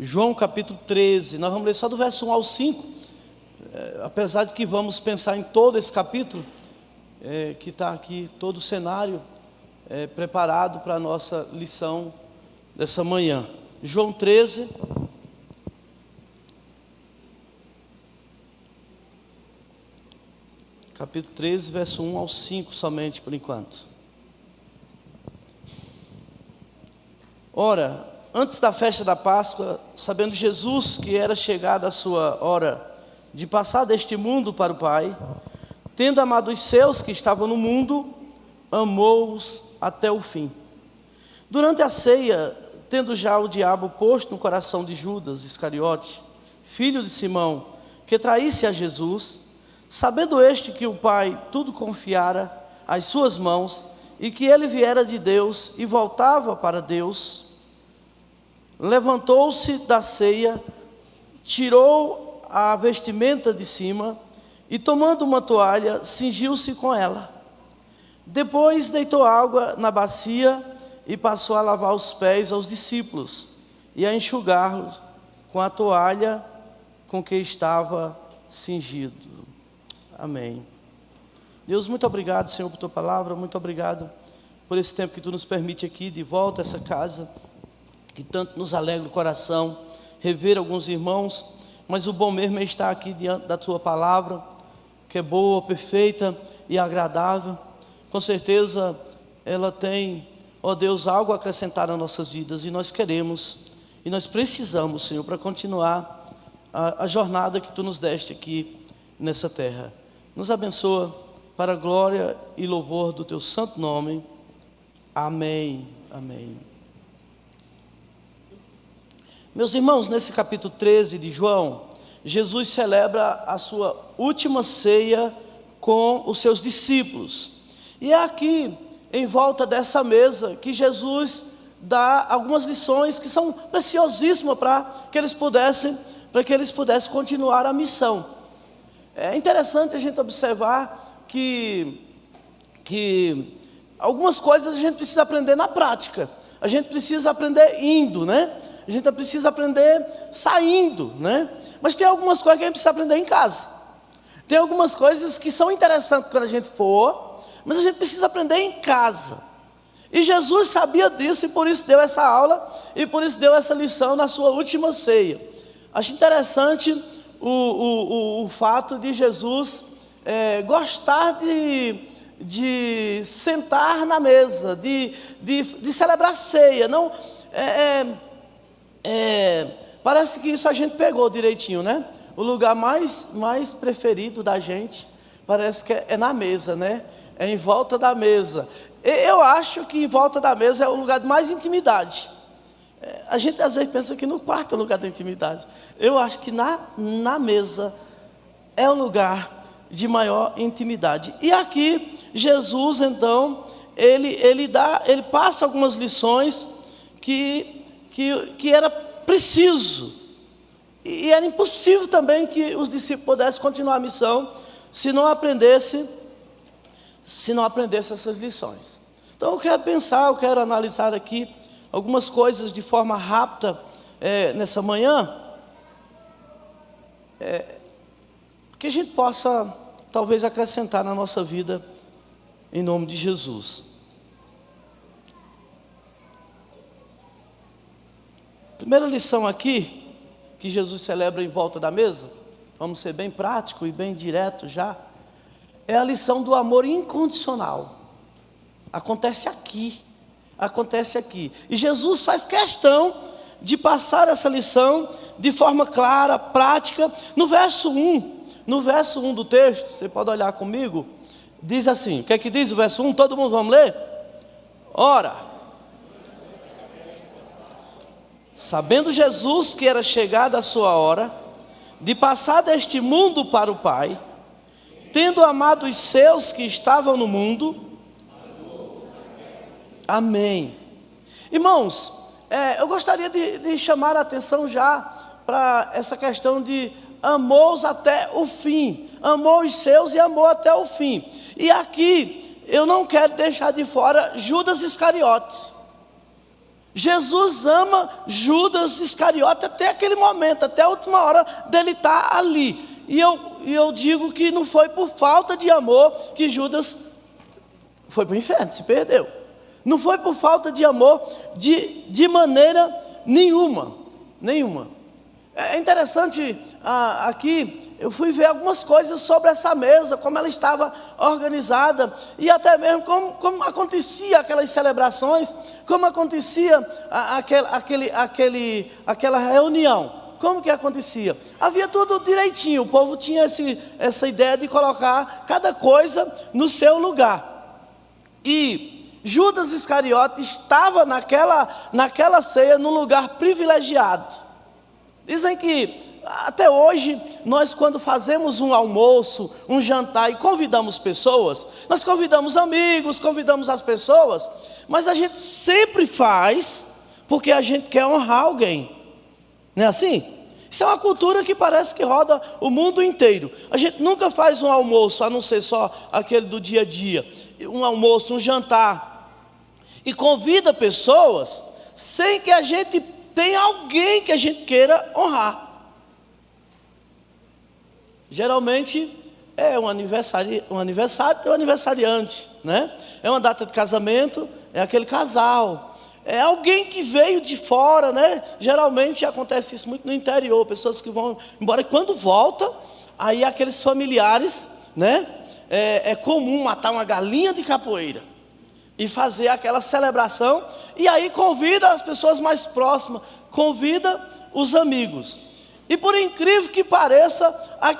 João capítulo 13, nós vamos ler só do verso 1 ao 5, apesar de que vamos pensar em todo esse capítulo, que está aqui, todo o cenário preparado para a nossa lição dessa manhã. João 13, capítulo 13, verso 1 ao 5 somente por enquanto. Ora, antes da festa da Páscoa, sabendo Jesus que era chegada a sua hora de passar deste mundo para o Pai, tendo amado os seus que estavam no mundo, amou-os até o fim. Durante a ceia, tendo já o diabo posto no coração de Judas Iscariote, filho de Simão, que traísse a Jesus, sabendo este que o Pai tudo confiara às suas mãos, e que ele viera de Deus e voltava para Deus, levantou-se da ceia, tirou a vestimenta de cima e, tomando uma toalha, cingiu-se com ela. Depois deitou água na bacia e passou a lavar os pés aos discípulos e a enxugá-los com a toalha com que estava cingido. Amém. Deus, muito obrigado, Senhor, por Tua palavra, muito obrigado por esse tempo que Tu nos permite aqui, de volta a essa casa, que tanto nos alegra o coração, rever alguns irmãos, mas o bom mesmo é estar aqui diante da Tua palavra, que é boa, perfeita e agradável. Com certeza ela tem, ó Deus, algo a acrescentar nas nossas vidas, e nós queremos, e nós precisamos, Senhor, para continuar a jornada que Tu nos deste aqui nessa terra. Nos abençoa para a glória e louvor do Teu santo nome. Amém. Amém. Meus irmãos, nesse capítulo 13 de João, Jesus celebra a sua última ceia com os seus discípulos. E é aqui, em volta dessa mesa, que Jesus dá algumas lições que são preciosíssimas para que eles pudessem continuar a missão. É interessante a gente observar que algumas coisas a gente precisa aprender na prática. A gente precisa aprender indo, né? A gente precisa aprender saindo, né? Mas tem algumas coisas que a gente precisa aprender em casa. Tem algumas coisas que são interessantes quando a gente for, mas a gente precisa aprender em casa. E Jesus sabia disso e por isso deu essa aula e por isso deu essa lição na sua última ceia. Acho interessante o fato de Jesus gostar de sentar na mesa, de celebrar ceia. Não, parece que isso a gente pegou direitinho, né? O lugar mais preferido da gente parece que é na mesa, né? É em volta da mesa. Eu acho que em volta da mesa é o lugar de mais intimidade. A gente às vezes pensa que no quarto é o lugar da intimidade. Eu acho que na mesa é o lugar de maior intimidade. E aqui Jesus então ele passa algumas lições que era preciso, e era impossível também que os discípulos pudessem continuar a missão se não aprendesse essas lições. Então eu quero analisar aqui algumas coisas de forma rápida nessa manhã, que a gente possa talvez acrescentar na nossa vida, em nome de Jesus. Primeira lição aqui, que Jesus celebra em volta da mesa, vamos ser bem prático e bem direto já, é a lição do amor incondicional. Acontece aqui. E Jesus faz questão de passar essa lição de forma clara, prática. No verso 1 do texto, você pode olhar comigo, diz assim, o que é que diz o verso 1? Todo mundo vamos ler? Ora, sabendo Jesus que era chegada a sua hora de passar deste mundo para o Pai, tendo amado os seus que estavam no mundo. Amém. Irmãos, eu gostaria de chamar a atenção já para essa questão de amou-os até o fim. Amou os seus e amou até o fim. E aqui eu não quero deixar de fora Judas Iscariotes. Jesus ama Judas Iscariote até aquele momento, até a última hora dele estar ali. E eu digo que não foi por falta de amor que Judas foi para o inferno, se perdeu. Não foi por falta de amor de maneira nenhuma. É interessante, aqui eu fui ver algumas coisas sobre essa mesa, como ela estava organizada, e até mesmo como acontecia aquelas celebrações, como acontecia aquela reunião. Como que acontecia? Havia tudo direitinho, o povo tinha essa ideia de colocar cada coisa no seu lugar. E Judas Iscariote estava naquela ceia num lugar privilegiado. Dizem que até hoje, nós quando fazemos um almoço, um jantar e convidamos pessoas, nós convidamos amigos, convidamos as pessoas, mas a gente sempre faz porque a gente quer honrar alguém. Não é assim? Isso é uma cultura que parece que roda o mundo inteiro. A gente nunca faz um almoço, a não ser só aquele do dia a dia, um almoço, um jantar, e convida pessoas sem que a gente tenha alguém que a gente queira honrar. Geralmente é um aniversário tem um aniversariante, né? É uma data de casamento, é aquele casal. É alguém que veio de fora, né? Geralmente acontece isso muito no interior, pessoas que vão embora, e quando volta, aí aqueles familiares, né? É comum matar uma galinha de capoeira e fazer aquela celebração, e aí convida as pessoas mais próximas, convida os amigos. E por incrível que pareça,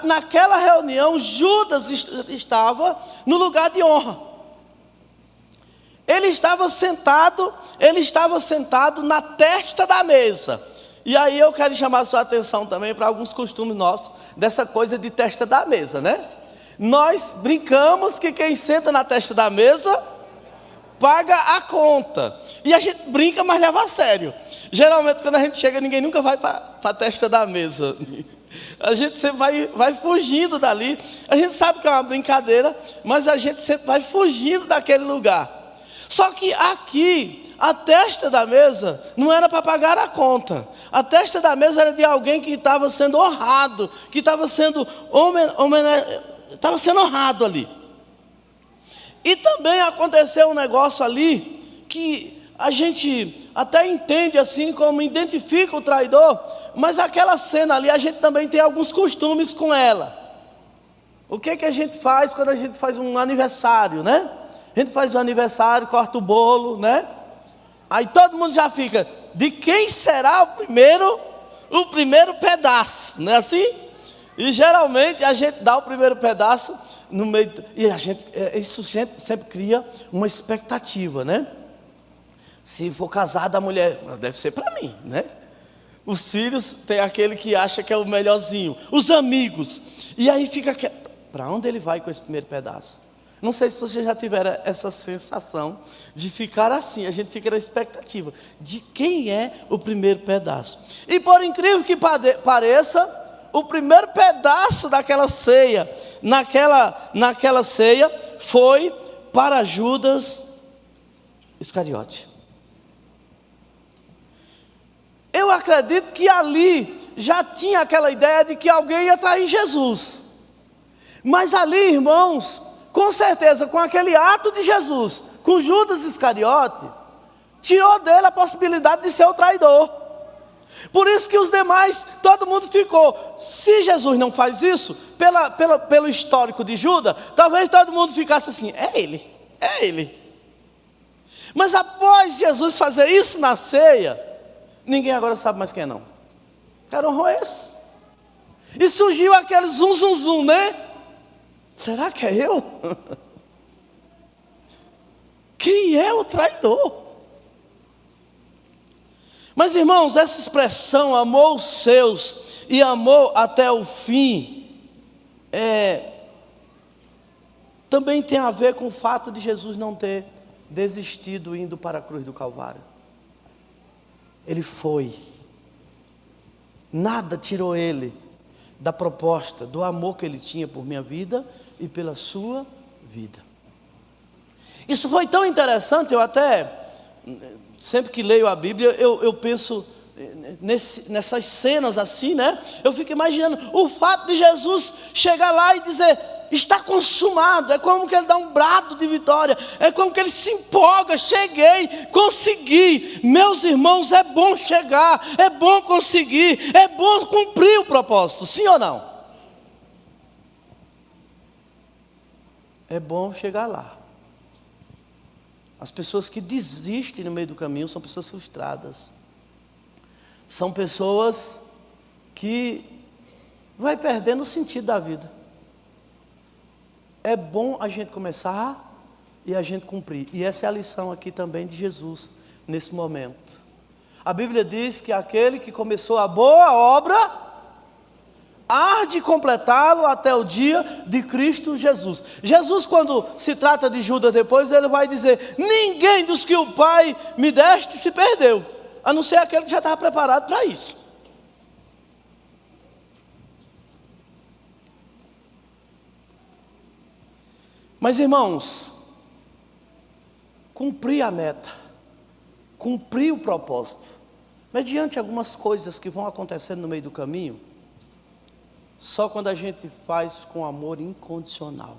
naquela reunião, Judas estava no lugar de honra. Ele estava sentado na testa da mesa. E aí eu quero chamar a sua atenção também para alguns costumes nossos, dessa coisa de testa da mesa, né? Nós brincamos que quem senta na testa da mesa paga a conta. E a gente brinca, mas leva a sério. Geralmente quando a gente chega, ninguém nunca vai para a testa da mesa. A gente sempre vai fugindo dali. A gente sabe que é uma brincadeira, mas a gente sempre vai fugindo daquele lugar. Só que aqui, a testa da mesa não era para pagar a conta. A testa da mesa era de alguém que estava sendo honrado, que estava sendo honrado ali. E também aconteceu um negócio ali que a gente até entende assim, como identifica o traidor, mas aquela cena ali a gente também tem alguns costumes com ela. O que a gente faz quando a gente faz um aniversário, né? A gente faz um aniversário, corta o bolo, né? Aí todo mundo já fica, de quem será o primeiro pedaço, não é assim? E geralmente a gente dá o primeiro pedaço no meio, e isso sempre cria uma expectativa, né? Se for casada a mulher, deve ser para mim, né? Os filhos, tem aquele que acha que é o melhorzinho, os amigos, e aí fica, para onde ele vai com esse primeiro pedaço? Não sei se vocês já tiveram essa sensação de ficar assim, a gente fica na expectativa de quem é o primeiro pedaço. E por incrível que pareça, o primeiro pedaço daquela ceia, naquela ceia, foi para Judas Iscariote. Eu acredito que ali já tinha aquela ideia de que alguém ia trair Jesus. Mas ali, irmãos, com certeza, com aquele ato de Jesus, com Judas Iscariote, tirou dele a possibilidade de ser o traidor. Por isso que os demais, todo mundo ficou. Se Jesus não faz isso, pelo histórico de Judas, talvez todo mundo ficasse assim, é ele. Mas após Jesus fazer isso na ceia, ninguém agora sabe mais quem é não. Cara, honrou esse. E surgiu aquele zum, né? Será que é eu? Quem é o traidor? Mas irmãos, essa expressão, amou os seus e amou até o fim, também tem a ver com o fato de Jesus não ter desistido indo para a cruz do Calvário. Ele foi. Nada tirou ele da proposta, do amor que ele tinha por minha vida e pela sua vida. Isso foi tão interessante, eu até sempre que leio a Bíblia, eu penso nessas cenas assim, né? Eu fico imaginando o fato de Jesus chegar lá e dizer: está consumado. É como que ele dá um brado de vitória, é como que ele se empolga: cheguei, consegui. Meus irmãos, é bom chegar, é bom conseguir, é bom cumprir o propósito, sim ou não? É bom chegar lá. As pessoas que desistem no meio do caminho são pessoas frustradas, são pessoas que vai perdendo o sentido da vida. É bom a gente começar e a gente cumprir. E essa é a lição aqui também de Jesus nesse momento. A Bíblia diz que aquele que começou a boa obra há de completá-lo até o dia de Cristo Jesus. Jesus, quando se trata de Judas depois, ele vai dizer: ninguém dos que o Pai me deste se perdeu, a não ser aquele que já estava preparado para isso. Mas, irmãos, cumprir a meta, cumprir o propósito, mediante algumas coisas que vão acontecendo no meio do caminho, só quando a gente faz com amor incondicional,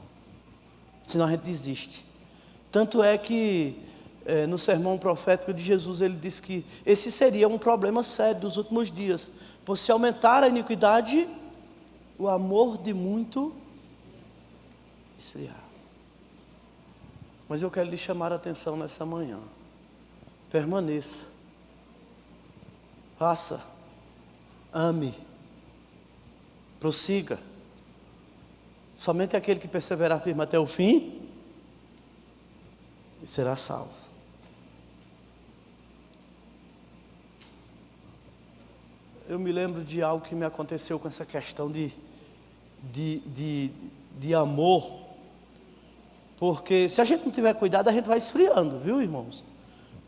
senão a gente desiste. Tanto é que no sermão profético de Jesus, ele disse que esse seria um problema sério dos últimos dias, por se aumentar a iniquidade, o amor de muito esfriar. Mas eu quero lhe chamar a atenção nessa manhã. Permaneça, faça, ame, prossiga. Somente aquele que perseverar firme até o fim será salvo. Eu me lembro de algo que me aconteceu com essa questão de amor. Porque se a gente não tiver cuidado, a gente vai esfriando, viu, irmãos?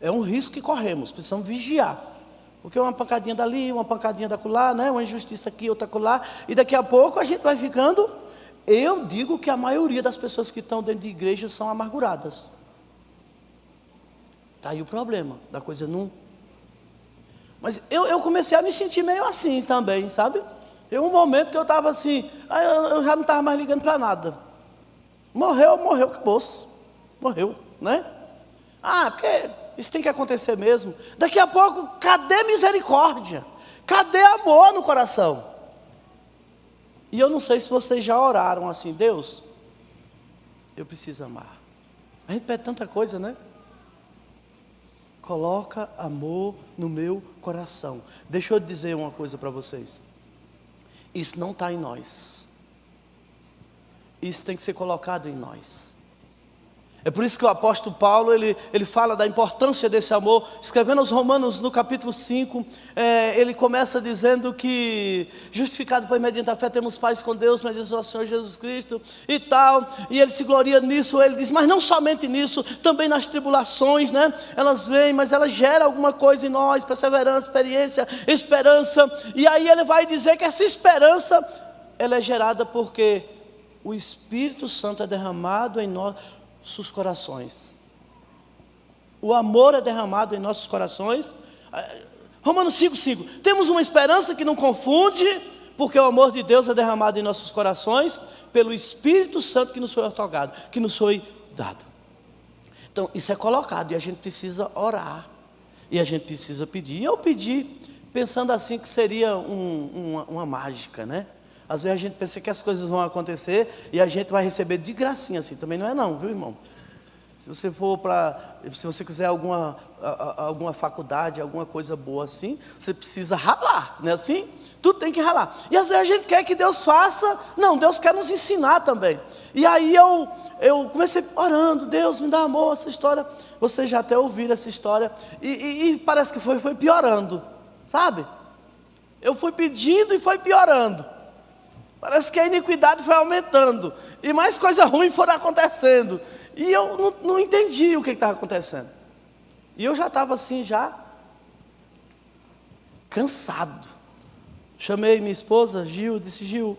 É um risco que corremos, precisamos vigiar. Porque uma pancadinha dali, uma pancadinha daquela, né? Uma injustiça aqui, outra acolá, e daqui a pouco a gente vai ficando. Eu digo que a maioria das pessoas que estão dentro de igreja são amarguradas. Está aí o problema da coisa não. Mas eu comecei a me sentir meio assim também, sabe? Tem um momento que eu estava assim, eu já não estava mais ligando para nada. Morreu, acabou-se. Morreu, né? Porque isso tem que acontecer mesmo. Daqui a pouco, cadê misericórdia? Cadê amor no coração? E eu não sei se vocês já oraram assim: Deus, eu preciso amar. A gente pede tanta coisa, né? Coloca amor no meu coração. Deixa eu dizer uma coisa para vocês. Isso não está em nós. Isso tem que ser colocado em nós. É por isso que o apóstolo Paulo, ele fala da importância desse amor. Escrevendo aos Romanos no capítulo 5, ele começa dizendo que justificado por mediante a fé temos paz com Deus, mediante o nosso Senhor Jesus Cristo e tal. E ele se gloria nisso, ele diz, mas não somente nisso, também nas tribulações, né? Elas vêm, mas elas geram alguma coisa em nós, perseverança, experiência, esperança. E aí ele vai dizer que essa esperança, ela é gerada porque o Espírito Santo é derramado em nossos corações. O amor é derramado em nossos corações. Romanos 5,5. Temos uma esperança que não confunde, porque o amor de Deus é derramado em nossos corações pelo Espírito Santo que nos foi otorgado, que nos foi dado. Então isso é colocado e a gente precisa orar, e a gente precisa pedir. E eu pedi pensando assim que seria uma mágica, né? Às vezes a gente pensa que as coisas vão acontecer e a gente vai receber de gracinha assim. Também não é não, viu, irmão? Se você quiser alguma faculdade, alguma coisa boa assim, você precisa ralar, não é assim? Tudo tem que ralar. E às vezes a gente quer que Deus faça. Não, Deus quer nos ensinar também. E aí eu comecei orando: Deus, me dá amor. Essa história, vocês já até ouviram essa história. E parece que foi piorando, sabe? Eu fui pedindo e foi piorando. Parece que a iniquidade foi aumentando, e mais coisas ruins foram acontecendo, e eu não entendi o que estava acontecendo. E eu já estava assim, já cansado. Chamei minha esposa, Gil, disse: Gil,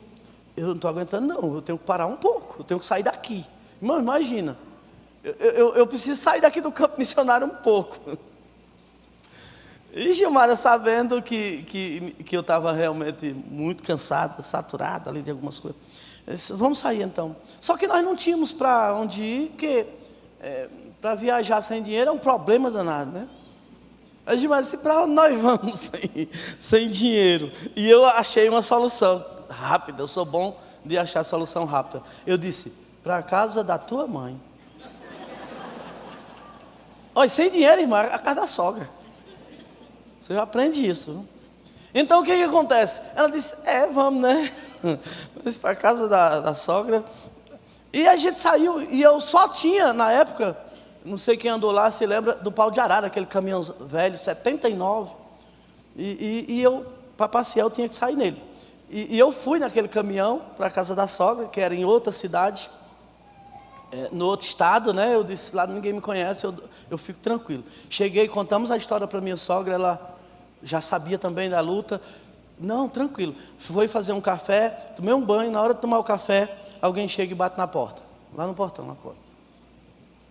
eu não estou aguentando não, eu tenho que parar um pouco, eu tenho que sair daqui. Irmão, imagina, eu preciso sair daqui do campo missionário um pouco. E Gilmara, sabendo que eu estava realmente muito cansado, saturado ali de algumas coisas, disse, vamos sair então. Só que nós não tínhamos para onde ir, porque para viajar sem dinheiro é um problema danado, né? A Gilmara disse, para onde nós vamos sem dinheiro? E eu achei uma solução rápida, eu sou bom de achar solução rápida. Eu disse, para a casa da tua mãe. Olha, sem dinheiro, irmã, a casa da sogra. Você já aprende isso. Viu? Então o que acontece? Ela disse, vamos, né? Vamos para a casa da sogra. E a gente saiu, e eu só tinha, na época, não sei quem andou lá, se lembra, do Pau de Arara, aquele caminhão velho, 79. E eu, para passear, eu tinha que sair nele. E eu fui naquele caminhão para a casa da sogra, que era em outra cidade, no outro estado, né? Eu disse, lá ninguém me conhece, eu fico tranquilo. Cheguei, contamos a história para minha sogra, ela já sabia também da luta. Não, tranquilo. Fui fazer um café, tomei um banho, na hora de tomar o café, alguém chega e bate na porta. Lá no portão, na porta.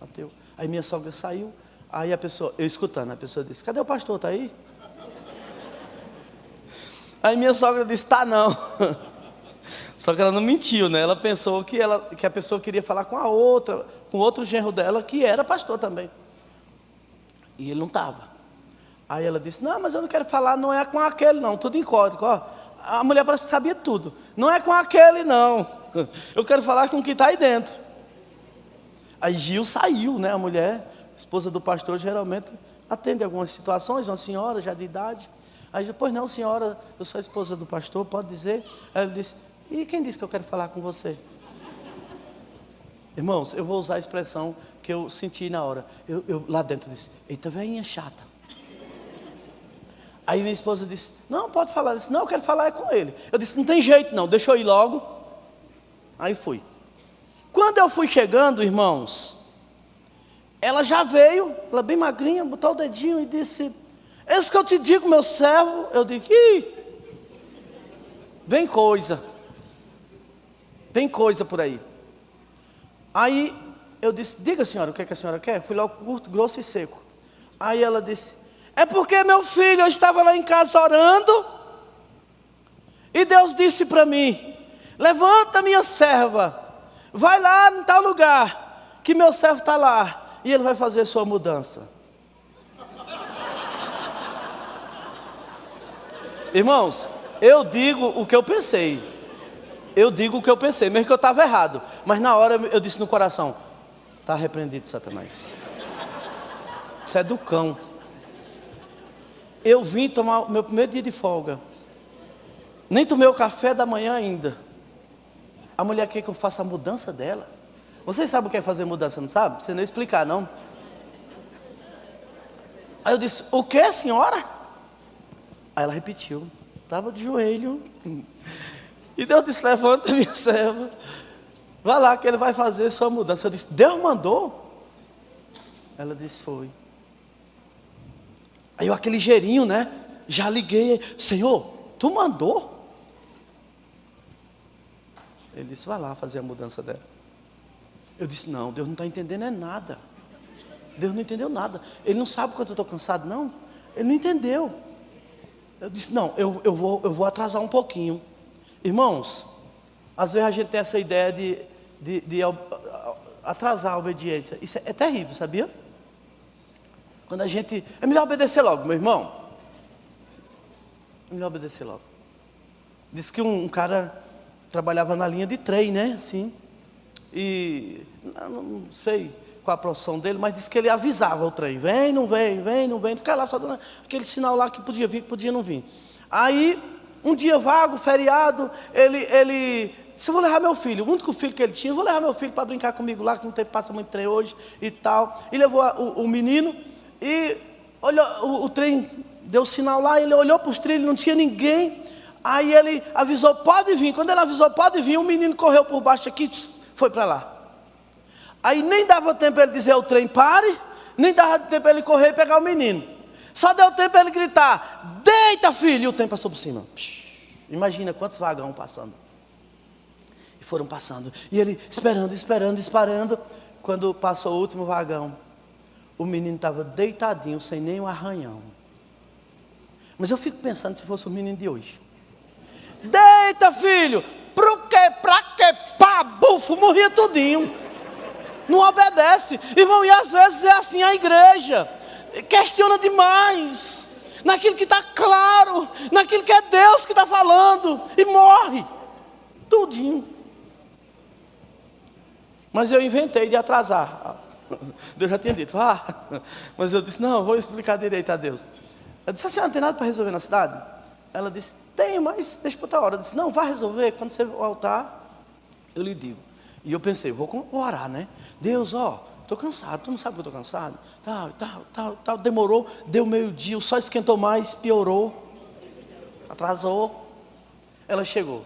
Bateu. Aí minha sogra saiu, aí a pessoa, eu escutando, a pessoa disse, cadê o pastor, tá aí? Aí minha sogra disse, tá não. Só que ela não mentiu, né? Ela pensou que a pessoa queria falar com outro genro dela, que era pastor também. E ele não estava. Aí ela disse, não, mas eu não quero falar, não é com aquele não, tudo em código, ó. A mulher parece que sabia tudo. Não é com aquele não, eu quero falar com o que está aí dentro. Aí Gil saiu, né? A mulher, esposa do pastor, geralmente atende algumas situações, uma senhora já de idade. Aí depois, não, senhora, eu sou a esposa do pastor, pode dizer? Aí ela disse, e quem disse que eu quero falar com você? Irmãos, eu vou usar a expressão que eu senti na hora. Eu lá dentro disse, eita, velhinha chata. Aí minha esposa disse, não, pode falar. Eu disse, não, eu quero falar com ele. Eu disse, não tem jeito não, deixa eu ir logo. Aí fui. Quando eu fui chegando, irmãos, ela já veio, ela bem magrinha, botou o dedinho e disse, esse que eu te digo, meu servo. Eu digo, vem coisa. Tem coisa por aí. Aí eu disse, diga senhora, o que a senhora quer? Fui logo curto, grosso e seco. Aí ela disse, é porque meu filho, eu estava lá em casa orando, e Deus disse para mim, levanta minha serva, vai lá em tal lugar, que meu servo está lá, e ele vai fazer sua mudança. Irmãos, eu digo o que eu pensei. Mesmo que eu estava errado. Mas na hora eu disse no coração, está repreendido, Satanás. Isso é do cão. Eu vim tomar o meu primeiro dia de folga. Nem tomei o café da manhã ainda. A mulher quer que eu faça a mudança dela. Vocês sabem o que é fazer mudança, não sabe? Você nem explicar, não. Aí eu disse, o que, senhora? Aí ela repetiu, estava de joelho. E Deus disse, levanta minha serva, vai lá que ele vai fazer sua mudança. Eu disse, Deus mandou? Ela disse, foi. Aí eu, aquele ligeirinho, né? Já liguei, Senhor, tu mandou? Ele disse, vai lá fazer a mudança dela. Eu disse, não, Deus não está entendendo é nada. Deus não entendeu nada. Ele não sabe quanto eu estou cansado, não. Ele não entendeu. Eu disse, não, eu vou atrasar um pouquinho. Irmãos, às vezes a gente tem essa ideia de atrasar a obediência. Isso é terrível, sabia? Quando a gente... É melhor obedecer logo, meu irmão. É melhor obedecer logo. Diz que um cara trabalhava na linha de trem, né? Assim. E... não sei qual a profissão dele, mas disse que ele avisava o trem. Vem, não vem, vem, não vem. Fica lá só dando aquele sinal lá que podia vir, que podia não vir. Aí... um dia vago, feriado, ele disse, eu vou levar meu filho, o único filho que ele tinha, eu vou levar meu filho para brincar comigo lá, que não tem, passa muito trem hoje e tal. E levou o menino e olhou, o trem deu sinal lá, ele olhou para os trilhos, não tinha ninguém. Aí ele avisou, pode vir. Quando ele avisou, pode vir, o menino correu por baixo aqui, foi para lá. Aí nem dava tempo ele dizer ao trem, pare, nem dava tempo ele correr e pegar o menino. Só deu tempo ele gritar, deita filho, e o trem passou por cima. Imagina quantos vagões passando. E foram passando, e ele esperando. Quando passou o último vagão, o menino estava deitadinho, sem nenhum arranhão. Mas eu fico pensando se fosse o menino de hoje. Deita, filho! Pro quê? Pra quê? Pá, bufo, morria tudinho. Não obedece. Irmão, e às vezes é assim a igreja. Questiona demais. Naquilo que está claro. Naquilo que é Deus que está falando. E morre. Tudinho. Mas eu inventei de atrasar. Deus já tinha dito, mas eu disse, não, vou explicar direito a Deus. Eu disse, a senhora não tem nada para resolver na cidade? Ela disse, tenho, mas deixa para outra hora. Eu disse, não, vai resolver, quando você voltar, eu lhe digo. E eu pensei, vou orar, né? Deus, estou cansado, tu não sabe que eu estou cansado? Tal, demorou, deu meio-dia, o sol esquentou mais, piorou, atrasou. Ela chegou.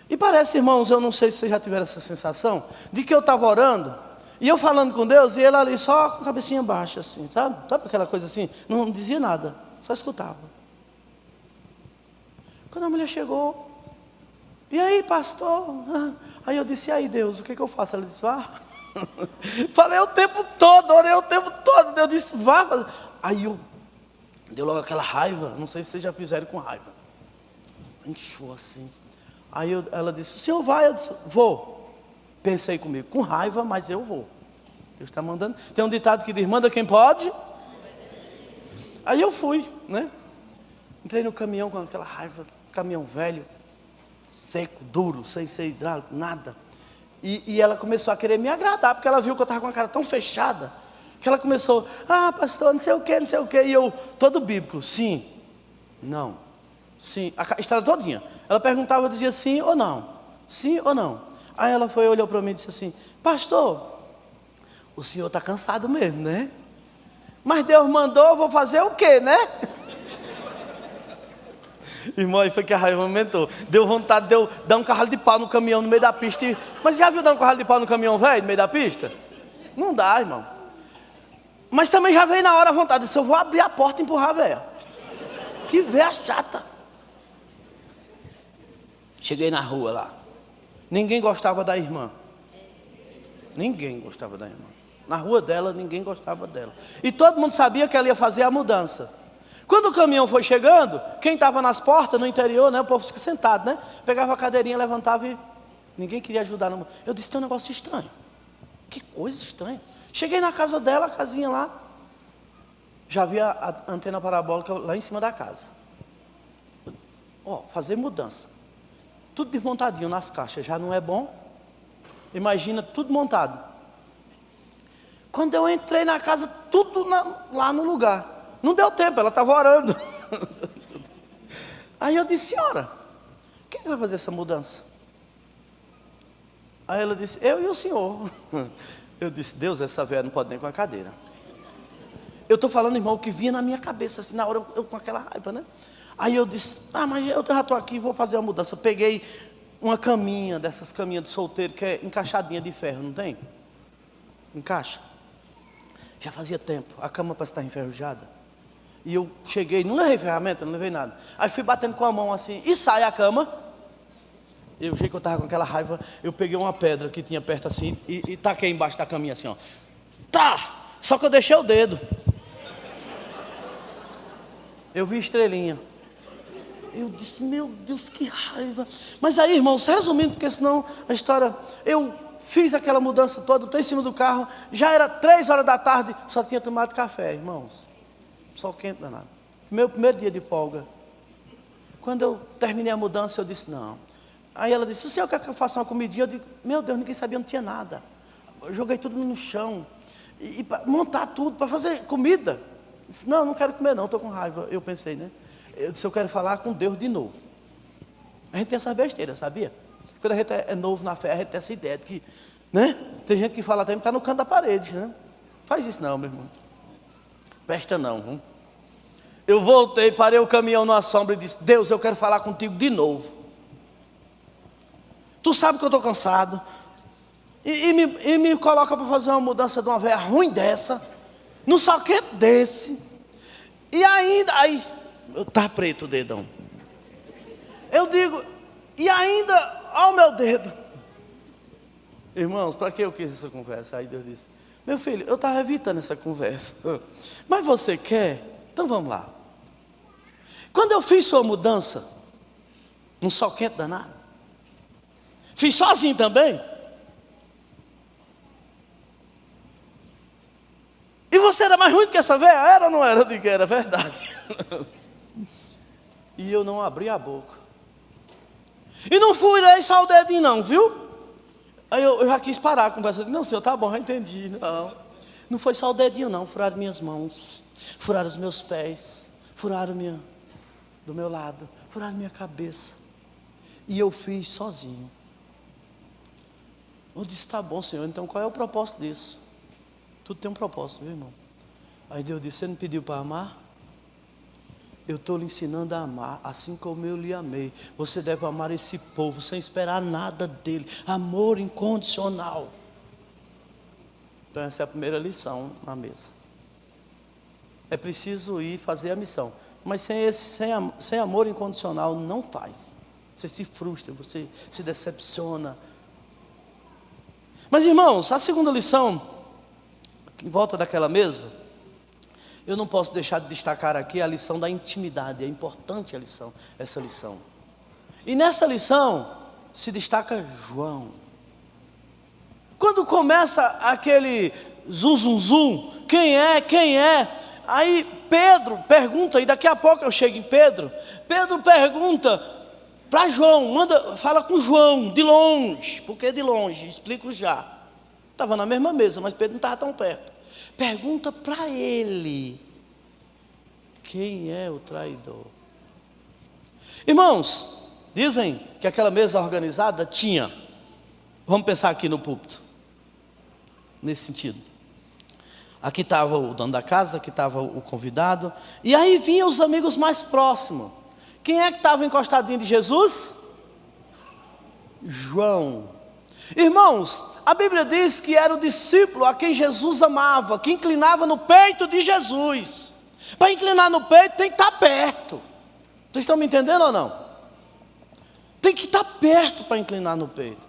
E parece, irmãos, eu não sei se vocês já tiveram essa sensação, de que eu estava orando, e eu falando com Deus, e ele ali só com a cabecinha baixa, assim, sabe? Sabe aquela coisa assim? Não dizia nada, só escutava. Quando a mulher chegou, e aí, pastor? Aí eu disse, e aí, Deus, o que eu faço? Ela disse, vá. Falei o tempo todo, orei o tempo todo. Deus disse, vá. Aí deu logo aquela raiva, não sei se vocês já fizeram com raiva. Inchou assim. Aí ela disse, o senhor vai? Eu disse, vou. Pensei comigo, com raiva, mas eu vou. Deus está mandando. Tem um ditado que diz, manda quem pode. Aí eu fui, né? Entrei no caminhão com aquela raiva, caminhão velho, seco, duro, sem ser hidráulico, nada. E ela começou a querer me agradar, porque ela viu que eu estava com a cara tão fechada, que ela começou, pastor, não sei o que, e eu, todo bíblico, sim, não, sim, a história todinha. Ela perguntava, eu dizia sim ou não, sim ou não. Aí ela foi, olhou para mim e disse assim, pastor, o senhor está cansado mesmo, né? Mas Deus mandou, eu vou fazer o quê, né? Irmão, aí foi que a raiva aumentou. Deu vontade de eu dar um carralho de pau no caminhão no meio da pista. Mas já viu dar um carralho de pau no caminhão velho, no meio da pista? Não dá, irmão. Mas também já veio na hora a vontade. Eu vou abrir a porta e empurrar a véia. Que véia chata. Cheguei na rua lá. Ninguém gostava da irmã. Ninguém gostava da irmã. Na rua dela, ninguém gostava dela. E todo mundo sabia que ela ia fazer a mudança. Quando o caminhão foi chegando, quem estava nas portas, no interior, né, o povo fica sentado, né? Pegava a cadeirinha, levantava e ninguém queria ajudar. Eu disse, tem um negócio estranho. Que coisa estranha. Cheguei na casa dela, a casinha lá. Já havia a antena parabólica lá em cima da casa. Fazer mudança. Tudo desmontadinho nas caixas, já não é bom? Imagina, tudo montado. Quando eu entrei na casa, tudo lá no lugar. Não deu tempo, ela estava orando. Aí eu disse, senhora, quem vai fazer essa mudança? Aí ela disse, eu e o senhor. Eu disse, Deus, essa velha não pode nem com a cadeira. Eu estou falando, irmão, o que vinha na minha cabeça, assim, na hora, eu com aquela raiva, né? Aí eu disse, mas eu já estou aqui, vou fazer a mudança. Peguei uma caminha, dessas caminhas de solteiro, que é encaixadinha de ferro, não tem? Encaixa. Já fazia tempo, a cama parece estar enferrujada. E eu cheguei, não levei ferramenta, não levei nada. Aí fui batendo com a mão assim, e sai a cama. Eu achei que eu estava com aquela raiva, eu peguei uma pedra que tinha perto assim, e taquei embaixo da caminha assim, só que eu deixei o dedo. Eu vi estrelinha. Eu disse, meu Deus, que raiva. Mas aí, irmãos, resumindo, porque senão a história... Eu fiz aquela mudança toda, estou em cima do carro, já era 3 horas da tarde, só tinha tomado café, irmãos. Sol quente danado. Meu primeiro dia de folga. Quando eu terminei a mudança, eu disse, não. Aí ela disse, o senhor quer que eu faça uma comidinha? Eu digo, meu Deus, ninguém sabia, não tinha nada. Eu joguei tudo no chão. E para montar tudo, para fazer comida. Eu disse, não quero comer não, estou com raiva. Eu pensei, né? Eu disse, eu quero falar com Deus de novo. A gente tem essa besteira, sabia? Quando a gente é novo na fé, a gente tem essa ideia de que, né? Tem gente que fala até que está no canto da parede, né? Faz isso não, meu irmão. Presta não. Eu voltei, parei o caminhão numa sombra e disse, Deus, eu quero falar contigo de novo. Tu sabe que eu estou cansado. E me coloca para fazer uma mudança de uma velha ruim dessa. Num soquete desse. E ainda, aí, tá preto o dedão. Eu digo, e ainda, ó o meu dedo. Irmãos, para que eu quis essa conversa? Aí Deus disse, meu filho, eu estava evitando essa conversa. Mas você quer? Então vamos lá. Quando eu fiz sua mudança, um sol quente danado, fiz sozinho também. E você era mais ruim do que essa velha? Era ou não era? Eu digo que era verdade. E eu não abri a boca. E não fui lá e só o dedinho não, viu? Aí eu já quis parar a conversa. Não, senhor, tá bom, já entendi. Não foi só o dedinho não. Furaram minhas mãos, furaram os meus pés, furaram do meu lado, furaram minha cabeça. E eu fiz sozinho. Eu disse, tá bom, senhor, então qual é o propósito disso? Tudo tem um propósito, viu, irmão? Aí Deus disse, você não pediu para amar? Eu estou lhe ensinando a amar, assim como eu lhe amei. Você deve amar esse povo, sem esperar nada dele. Amor incondicional. Então essa é a primeira lição na mesa. É preciso ir fazer a missão. Mas sem amor incondicional não faz. Você se frustra, você se decepciona. Mas irmãos, a segunda lição, em volta daquela mesa, eu não posso deixar de destacar aqui a lição da intimidade. É importante essa lição. E nessa lição se destaca João. Quando começa aquele zum zum zum, quem é? Aí Pedro pergunta, e daqui a pouco eu chego em Pedro. Pedro pergunta para João, fala com João, de longe. Por que de longe? Explico já. Estava na mesma mesa, mas Pedro não estava tão perto. Pergunta para ele, quem é o traidor? Irmãos, dizem que aquela mesa organizada tinha, vamos pensar aqui no púlpito, nesse sentido. Aqui estava o dono da casa, aqui estava o convidado, e aí vinham os amigos mais próximos. Quem é que estava encostadinho de Jesus? João. Irmãos, a Bíblia diz que era o discípulo a quem Jesus amava, que inclinava no peito de Jesus. Para inclinar no peito tem que estar perto. Vocês estão me entendendo ou não? Tem que estar perto para inclinar no peito.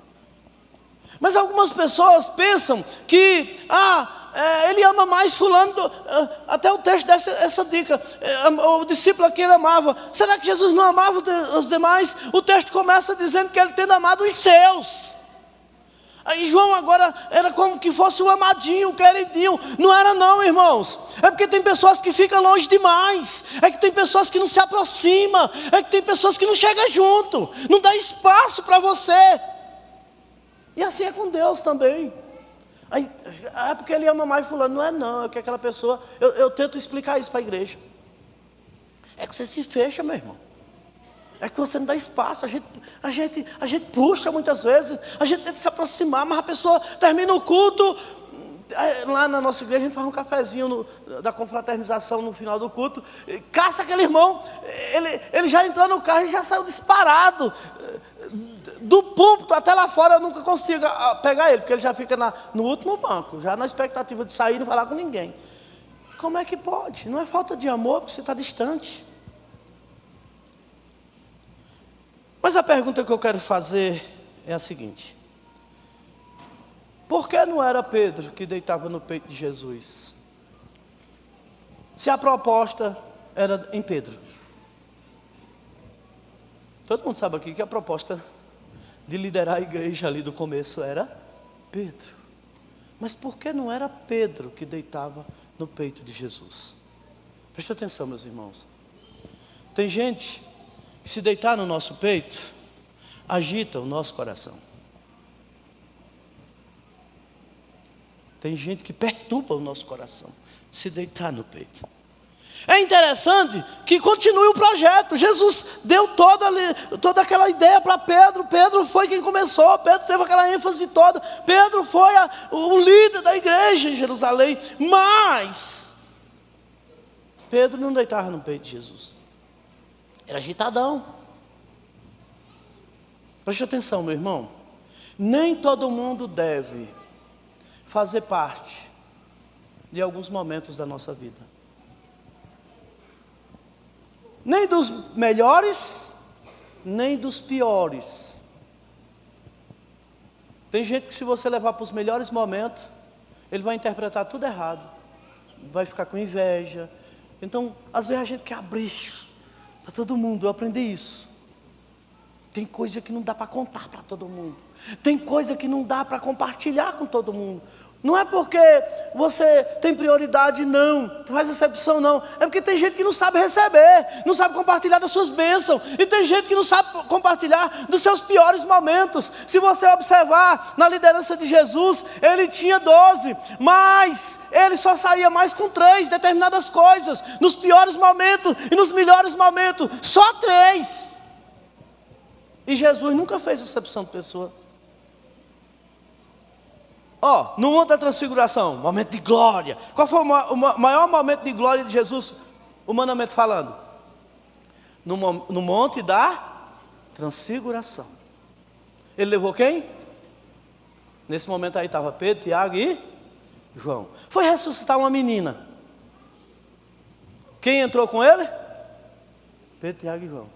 Mas algumas pessoas pensam que ele ama mais fulano, até o texto dá essa dica, o discípulo a quem ele amava. Será que Jesus não amava os demais? O texto começa dizendo que ele tendo amado os seus. Aí João agora era como que fosse o amadinho, o queridinho. Não era não, irmãos. É porque tem pessoas que ficam longe demais. É que tem pessoas que não se aproximam. É que tem pessoas que não chegam junto. Não dá espaço para você. E assim é com Deus também. Aí, é porque ele ama mais fulano. Não é não, é que aquela pessoa... Eu tento explicar isso para a igreja. É que você se fecha, meu irmão. É que você não dá espaço, a gente puxa muitas vezes, a gente tenta se aproximar, mas a pessoa termina o culto, lá na nossa igreja a gente faz um cafezinho da confraternização no final do culto, caça aquele irmão, ele já entrou no carro e já saiu disparado, do púlpito até lá fora eu nunca consigo pegar ele, porque ele já fica no último banco, já na expectativa de sair e não falar com ninguém. Como é que pode? Não é falta de amor, porque você está distante. Mas a pergunta que eu quero fazer é a seguinte: por que não era Pedro que deitava no peito de Jesus? Se a proposta era em Pedro. Todo mundo sabe aqui que a proposta de liderar a igreja ali do começo era Pedro. Mas por que não era Pedro que deitava no peito de Jesus? Preste atenção, meus irmãos. Tem gente que se deitar no nosso peito, agita o nosso coração. Tem gente que perturba o nosso coração, se deitar no peito. É interessante que continue o projeto. Jesus deu toda aquela ideia para Pedro. Pedro foi quem começou, Pedro teve aquela ênfase toda. Pedro foi o líder da igreja em Jerusalém. Mas Pedro não deitava no peito de Jesus. Era agitadão. Preste atenção, meu irmão. Nem todo mundo deve fazer parte de alguns momentos da nossa vida. Nem dos melhores, nem dos piores. Tem gente que se você levar para os melhores momentos, ele vai interpretar tudo errado. Vai ficar com inveja. Então, às vezes a gente quer abrir para todo mundo. Eu aprendi isso. Tem coisa que não dá para contar para todo mundo. Tem coisa que não dá para compartilhar com todo mundo. Não é porque você tem prioridade, não faz exceção, não. É porque tem gente que não sabe receber, não sabe compartilhar das suas bênçãos. E tem gente que não sabe compartilhar dos seus piores momentos. Se você observar na liderança de Jesus, ele tinha 12, mas ele só saía mais com 3 determinadas coisas. Nos piores momentos e nos melhores momentos, só 3. E Jesus nunca fez exceção de pessoa. No Monte da Transfiguração, momento de glória. Qual foi o maior momento de glória de Jesus, humanamente falando? No Monte da Transfiguração. Ele levou quem? Nesse momento aí estava Pedro, Tiago e João. Foi ressuscitar uma menina. Quem entrou com ele? Pedro, Tiago e João.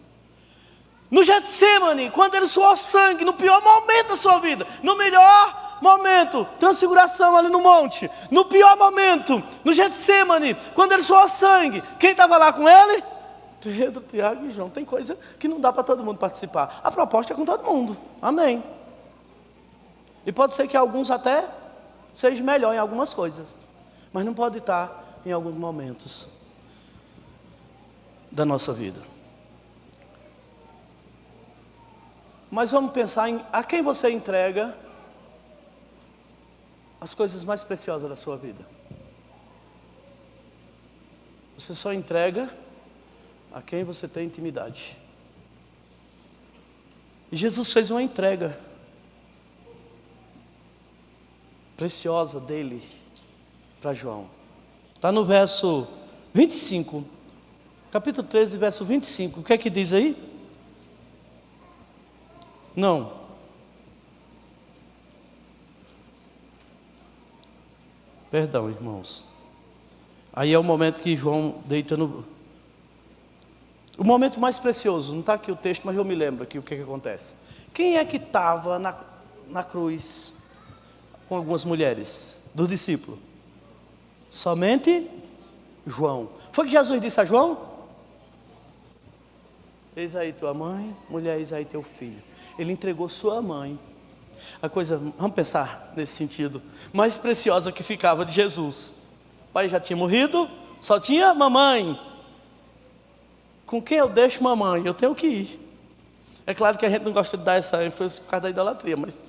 No Getsêmani, quando ele suou sangue, no pior momento da sua vida, no melhor momento, transfiguração ali no monte, no pior momento, no Getsêmani, quando ele suou sangue, quem estava lá com ele? Pedro, Tiago e João. Tem coisa que não dá para todo mundo participar. A proposta é com todo mundo, amém. E pode ser que alguns até sejam melhor em algumas coisas, mas não pode estar em alguns momentos da nossa vida. Mas vamos pensar em a quem você entrega as coisas mais preciosas da sua vida. Você só entrega a quem você tem intimidade. E Jesus fez uma entrega preciosa dele para João. Está no verso 25, capítulo 13, verso 25. O que é que diz aí? Não. Perdão, irmãos. Aí é o momento que João deita no... O momento mais precioso. Não está aqui o texto, mas eu me lembro aqui o que é que acontece. Quem é que estava na cruz com algumas mulheres? Dos discípulos. Somente João. Foi que Jesus disse a João? Eis aí tua mãe, mulher, eis aí teu filho. Ele entregou sua mãe. A coisa, vamos pensar nesse sentido, mais preciosa que ficava de Jesus. O pai já tinha morrido, só tinha mamãe. Com quem eu deixo mamãe? Eu tenho que ir. É claro que a gente não gosta de dar essa ênfase por causa da idolatria, mas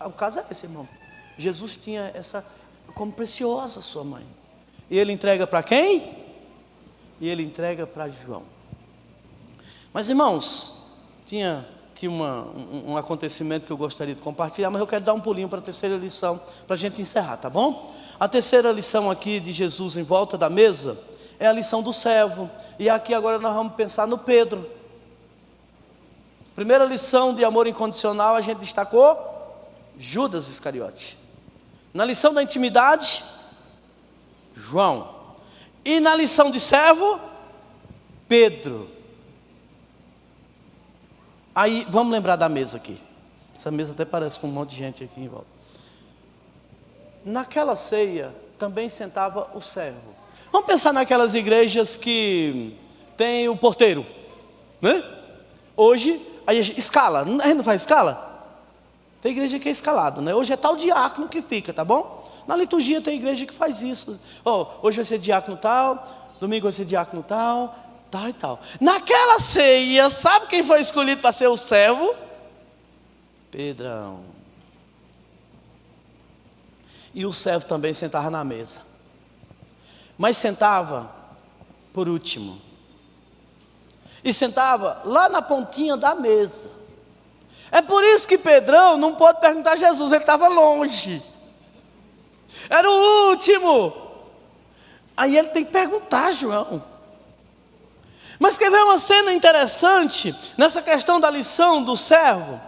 o caso é esse, irmão. Jesus tinha essa como preciosa sua mãe. E ele entrega para quem? E ele entrega para João. Mas, irmãos, tinha aqui um acontecimento que eu gostaria de compartilhar, mas eu quero dar um pulinho para a terceira lição, para a gente encerrar, tá bom? A terceira lição aqui de Jesus em volta da mesa é a lição do servo. E aqui agora nós vamos pensar no Pedro. Primeira lição de amor incondicional, a gente destacou Judas Iscariote. Na lição da intimidade, João. E na lição de servo, Pedro. Aí, vamos lembrar da mesa aqui. Essa mesa até parece com um monte de gente aqui em volta. Naquela ceia, também sentava o servo. Vamos pensar naquelas igrejas que tem o porteiro, né? Hoje, a gente escala, a gente não faz escala? Tem igreja que é escalado, né? Hoje é tal diácono que fica, tá bom? Na liturgia tem igreja que faz isso. Hoje vai ser diácono tal, domingo vai ser diácono tal, tal e tal. Naquela ceia, sabe quem foi escolhido para ser o servo? Pedrão. E o servo também sentava na mesa. Mas sentava por último. E sentava lá na pontinha da mesa. É por isso que Pedrão não pôde perguntar a Jesus, ele estava longe. Era o último. Aí ele tem que perguntar a João. Mas quer ver uma cena interessante nessa questão da lição do servo?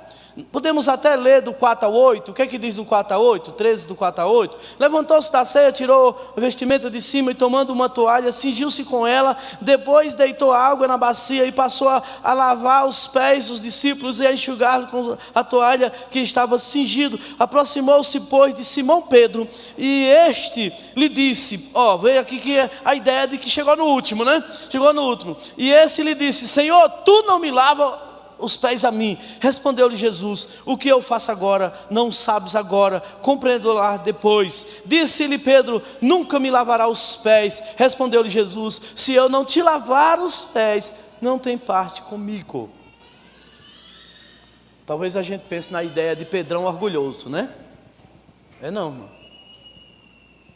Podemos até ler do 4 ao 8, o que é que diz do 4 a 8, 13 do 4 a 8? Levantou-se da ceia, tirou a vestimenta de cima e tomando uma toalha, cingiu-se com ela, depois deitou água na bacia e passou a lavar os pés dos discípulos e a enxugar com a toalha que estava cingido. Aproximou-se, pois, de Simão Pedro, e este lhe disse, veio aqui que a ideia de que chegou no último, né? Chegou no último. E esse lhe disse, Senhor, tu não me lavas os pés a mim. Respondeu-lhe Jesus, o que eu faço agora, não sabes agora, compreenderás depois. Disse-lhe Pedro, nunca me lavará os pés. Respondeu-lhe Jesus, se eu não te lavar os pés, não tem parte comigo. Talvez a gente pense na ideia de Pedrão orgulhoso, né? Não, irmão.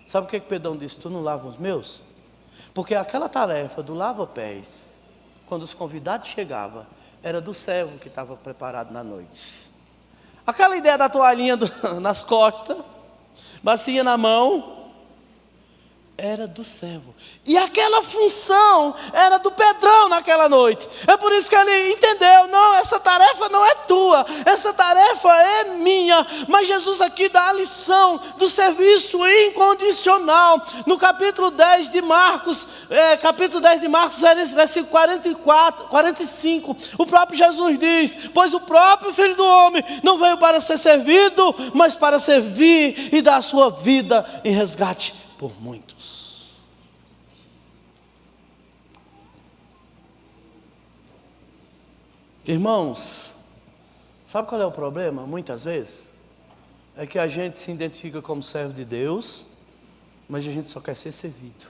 Sabe o que Pedrão disse? Tu não lava os meus? Porque aquela tarefa do lava-pés, quando os convidados chegavam, era do servo que estava preparado na noite. Aquela ideia da toalhinha nas costas, bacia na mão, era do servo. E aquela função era do Pedrão naquela noite. É por isso que ele entendeu, não, essa tarefa não é tua, essa tarefa é minha. Mas Jesus aqui dá a lição do serviço incondicional. No capítulo 10 de Marcos, versículo 45, o próprio Jesus diz, pois o próprio Filho do Homem não veio para ser servido, mas para servir e dar a sua vida em resgate por muitos. Irmãos, sabe qual é o problema? Muitas vezes é que a gente se identifica como servo de Deus, mas a gente só quer ser servido.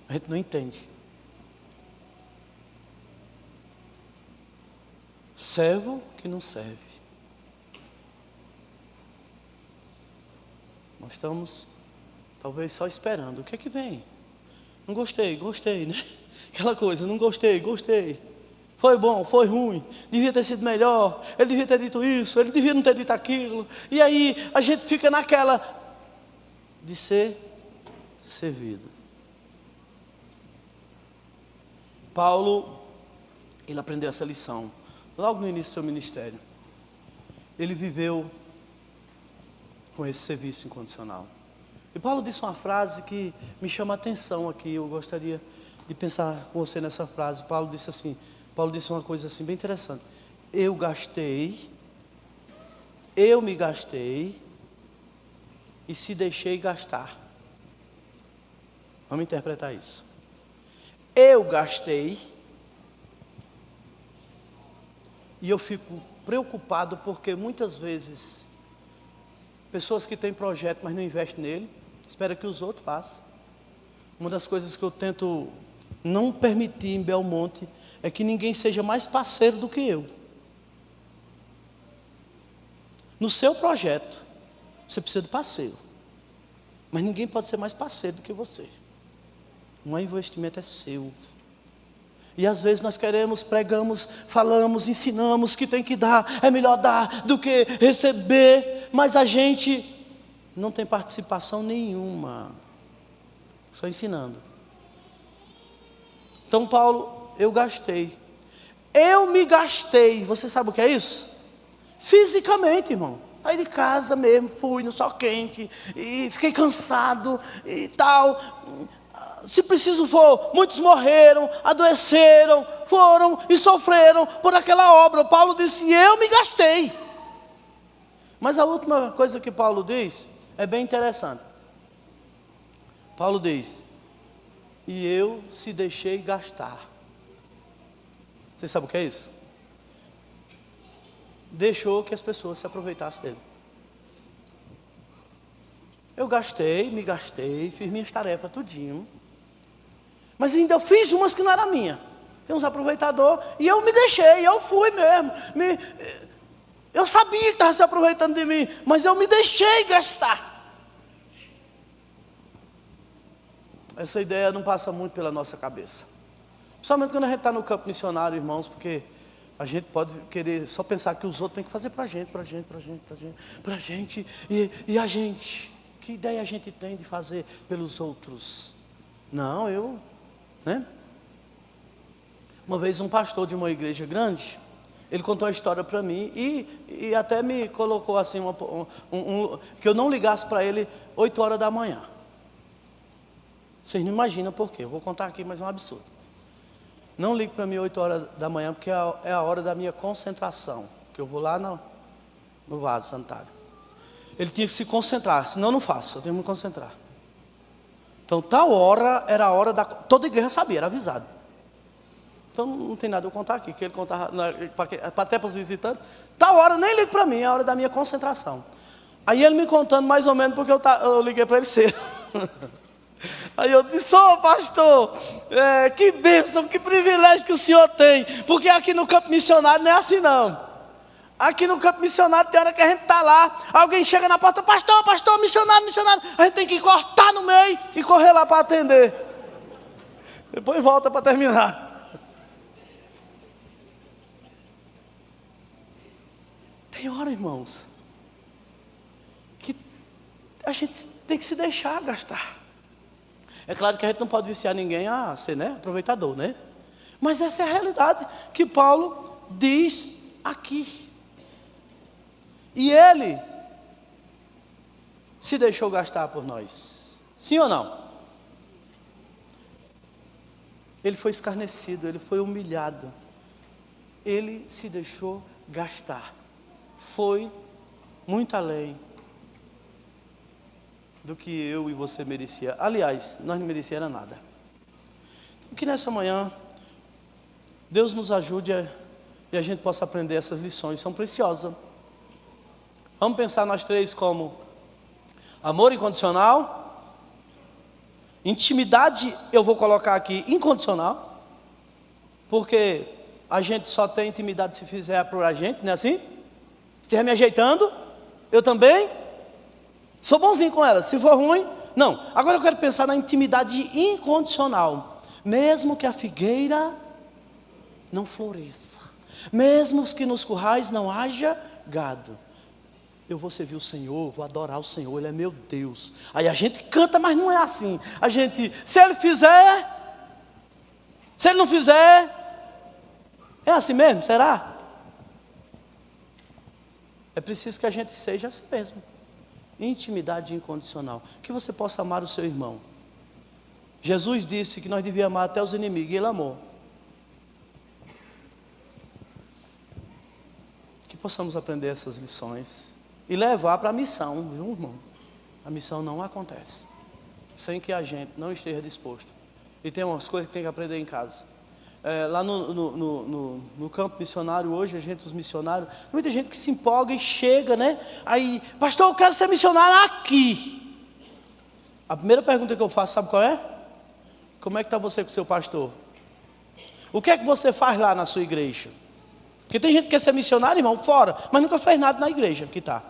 A gente não entende. Servo que não serve. Nós estamos, talvez, só esperando. O que é que vem? Não gostei, né? Aquela coisa, não gostei. Foi bom, foi ruim. Devia ter sido melhor. Ele devia ter dito isso, ele devia não ter dito aquilo. E aí, a gente fica naquela de ser servido. Paulo, ele aprendeu essa lição logo no início do seu ministério. Ele viveu com esse serviço incondicional. E Paulo disse uma frase que me chama a atenção aqui. Eu gostaria de pensar com você nessa frase. Paulo disse uma coisa assim bem interessante. Eu me gastei e se deixei gastar. Vamos interpretar isso. Eu gastei e eu fico preocupado porque muitas vezes pessoas que têm projeto, mas não investem nele, espera que os outros façam. Uma das coisas que eu tento não permitir em Belmonte é que ninguém seja mais parceiro do que eu. No seu projeto, você precisa de parceiro. Mas ninguém pode ser mais parceiro do que você. Não é investimento, é seu. E às vezes nós queremos, pregamos, falamos, ensinamos que tem que dar, é melhor dar do que receber, mas a gente não tem participação nenhuma, só ensinando. Então Paulo, eu me gastei, você sabe o que é isso? Fisicamente, irmão. Aí de casa mesmo, fui no sol quente, e fiquei cansado e tal. Se preciso for, muitos morreram, adoeceram, foram e sofreram por aquela obra. Paulo disse, eu me gastei. Mas a última coisa que Paulo diz é bem interessante. Paulo diz, e eu se deixei gastar. Você sabe o que é isso? Deixou que as pessoas se aproveitassem dele. Eu me gastei, fiz minhas tarefas tudinho. Mas ainda eu fiz umas que não era minha. Tem uns aproveitadores, e eu me deixei, eu fui mesmo. Eu sabia que estava se aproveitando de mim, mas eu me deixei gastar. Essa ideia não passa muito pela nossa cabeça. Principalmente quando a gente está no campo missionário, irmãos, porque a gente pode querer só pensar que os outros têm que fazer para a gente, e a gente. Que ideia a gente tem de fazer pelos outros? Não, né? Uma vez um pastor de uma igreja grande, Ele contou a história para mim e até me colocou assim, que eu não ligasse para ele 8 horas da manhã. Vocês não imaginam por quê. Eu vou contar aqui, mas é um absurdo. Não ligue para mim 8 horas da manhã, porque é a hora da minha concentração. Que eu vou lá no vaso sanitário. Ele tinha que se concentrar, senão eu não faço, eu tenho que me concentrar. Então, tal hora era a hora toda a igreja sabia, era avisado. Então, não tem nada eu contar aqui, que ele contava, até para os visitantes. Tal hora, nem ligue para mim, é a hora da minha concentração. Aí ele me contando mais ou menos, porque eu liguei para ele cedo. Aí eu disse, pastor, que bênção, que privilégio que o senhor tem. Porque aqui no campo missionário não é assim não. Aqui no campo missionário tem hora que a gente está lá, alguém chega na porta, pastor, missionário, a gente tem que cortar no meio e correr lá para atender. Depois volta para terminar. Tem hora, irmãos, que a gente tem que se deixar gastar. É claro que a gente não pode viciar ninguém a ser, aproveitador, Mas essa é a realidade que Paulo diz aqui. E ele se deixou gastar por nós. Sim ou não? Ele foi escarnecido, ele foi humilhado. Ele se deixou gastar. Foi muito além do que eu e você merecia. Aliás, nós não merecíamos nada. Então, que nessa manhã Deus nos ajude e a gente possa aprender essas lições, são preciosas. Vamos pensar nós três como amor incondicional, intimidade, eu vou colocar aqui, incondicional, porque a gente só tem intimidade se fizer por a gente, não é assim? Se estiver me ajeitando, eu também sou bonzinho com ela, se for ruim, não. Agora eu quero pensar na intimidade incondicional, mesmo que a figueira não floresça, mesmo que nos currais não haja gado, eu vou servir o Senhor, vou adorar o Senhor, Ele é meu Deus. Aí a gente canta, mas não é assim. A gente, se Ele fizer, se Ele não fizer, é assim mesmo, será? É preciso que a gente seja assim mesmo. Intimidade incondicional. Que você possa amar o seu irmão. Jesus disse que nós devíamos amar até os inimigos, e Ele amou. Que possamos aprender essas lições e levar para a missão, viu, irmão? A missão não acontece sem que a gente não esteja disposto. E tem umas coisas que tem que aprender em casa. Lá no campo missionário hoje, os missionários, muita gente que se empolga e chega, Aí, pastor, eu quero ser missionário aqui. A primeira pergunta que eu faço, sabe qual é? Como é que está você com o seu pastor? O que é que você faz lá na sua igreja? Porque tem gente que quer ser missionário, irmão, fora, mas nunca fez nada na igreja que está.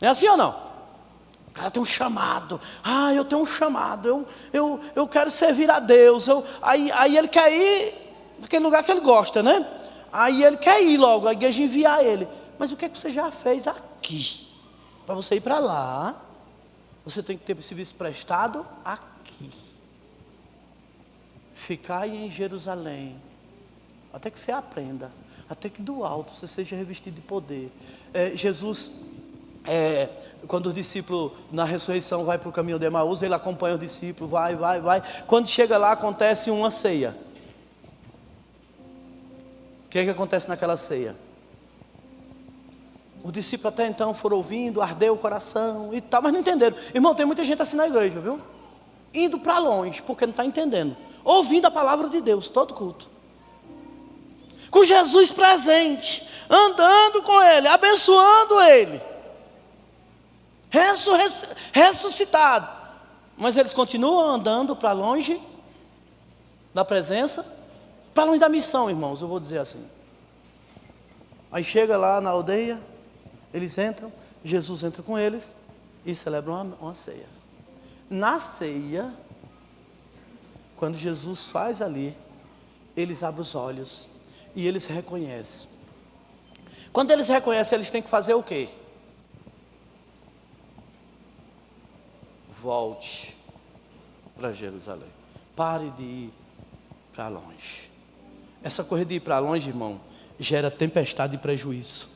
É assim ou não? O cara tem um chamado. Eu tenho um chamado. Eu quero servir a Deus. Aí ele quer ir naquele lugar que ele gosta, Aí ele quer ir logo, a igreja enviar ele. Mas o que é que você já fez aqui? Para você ir para lá, você tem que ter serviço prestado aqui. Ficai em Jerusalém, até que você aprenda, até que do alto você seja revestido de poder. Jesus, quando os discípulos na ressurreição vai para o caminho de Emaús, ele acompanha os discípulos, vai. Quando chega lá, acontece uma ceia. O que acontece naquela ceia? Os discípulos até então foram ouvindo, ardeu o coração e tal, mas não entenderam. Irmão, tem muita gente assim na igreja, viu? Indo para longe, porque não está entendendo. Ouvindo a palavra de Deus, todo culto. Com Jesus presente, andando com Ele, abençoando Ele. Ressuscitado. Mas eles continuam andando para longe da presença, para longe da missão, irmãos, eu vou dizer assim. Aí chega lá na aldeia, eles entram, Jesus entra com eles e celebram uma ceia. Na ceia, quando Jesus faz ali, eles abrem os olhos e eles reconhecem. Quando eles reconhecem, eles têm que fazer o quê? Volte para Jerusalém. Pare de ir para longe. Essa coisa de ir para longe, irmão, gera tempestade e prejuízo.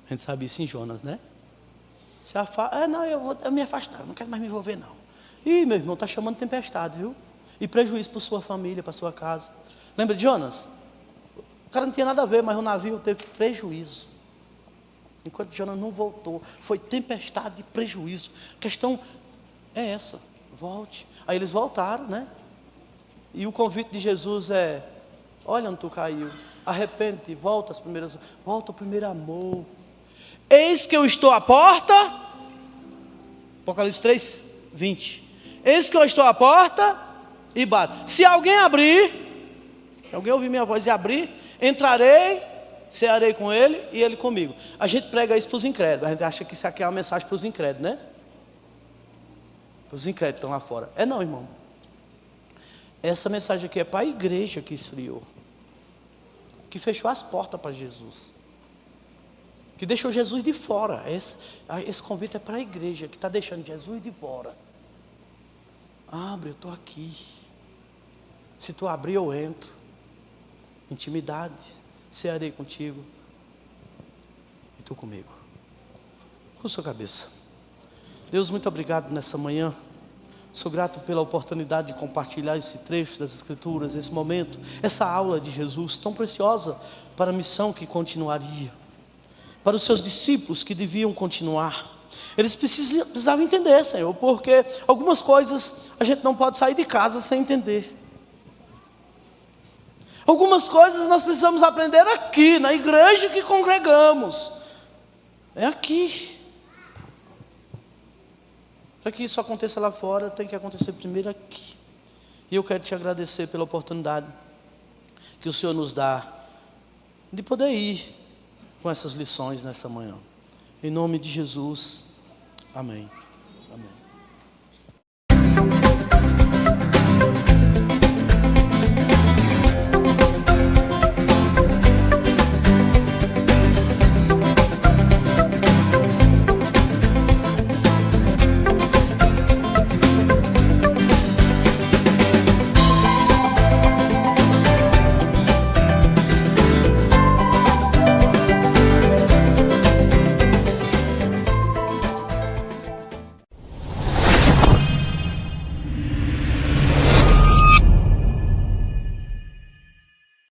A gente sabe isso em Jonas, né? Não, eu vou me afastar, não quero mais me envolver não. Ih, meu irmão, está chamando tempestade, viu? E prejuízo para sua família, para sua casa. Lembra de Jonas? O cara não tinha nada a ver, mas o navio teve prejuízo. Enquanto Jonas não voltou, foi tempestade e prejuízo. A questão é essa, volte. Aí eles voltaram, né? E o convite de Jesus é: olha onde tu caiu, arrepende-te, volta ao primeiro amor. Eis que eu estou à porta, Apocalipse 3, 20. Eis que eu estou à porta e bato. Se alguém ouvir minha voz e abrir, entrarei, cearei com ele e ele comigo. A gente prega isso para os incrédulos. A gente acha que isso aqui é uma mensagem para os incrédulos, né? Para os incrédulos que estão lá fora. É não, irmão. Essa mensagem aqui é para a igreja que esfriou, que fechou as portas para Jesus, que deixou Jesus de fora. Esse convite é para a igreja que está deixando Jesus de fora. Abre, eu estou aqui. Se tu abrir, eu entro. Intimidade, cearei contigo e tu comigo. Com sua cabeça. Deus, muito obrigado nessa manhã. Sou grato pela oportunidade de compartilhar esse trecho das Escrituras, esse momento, essa aula de Jesus tão preciosa para a missão que continuaria, para os seus discípulos que deviam continuar. Eles precisavam entender, Senhor, porque algumas coisas a gente não pode sair de casa sem entender. Algumas coisas nós precisamos aprender aqui, na igreja que congregamos. É aqui. Para que isso aconteça lá fora, tem que acontecer primeiro aqui. E eu quero te agradecer pela oportunidade que o Senhor nos dá de poder ir com essas lições nessa manhã. Em nome de Jesus, amém.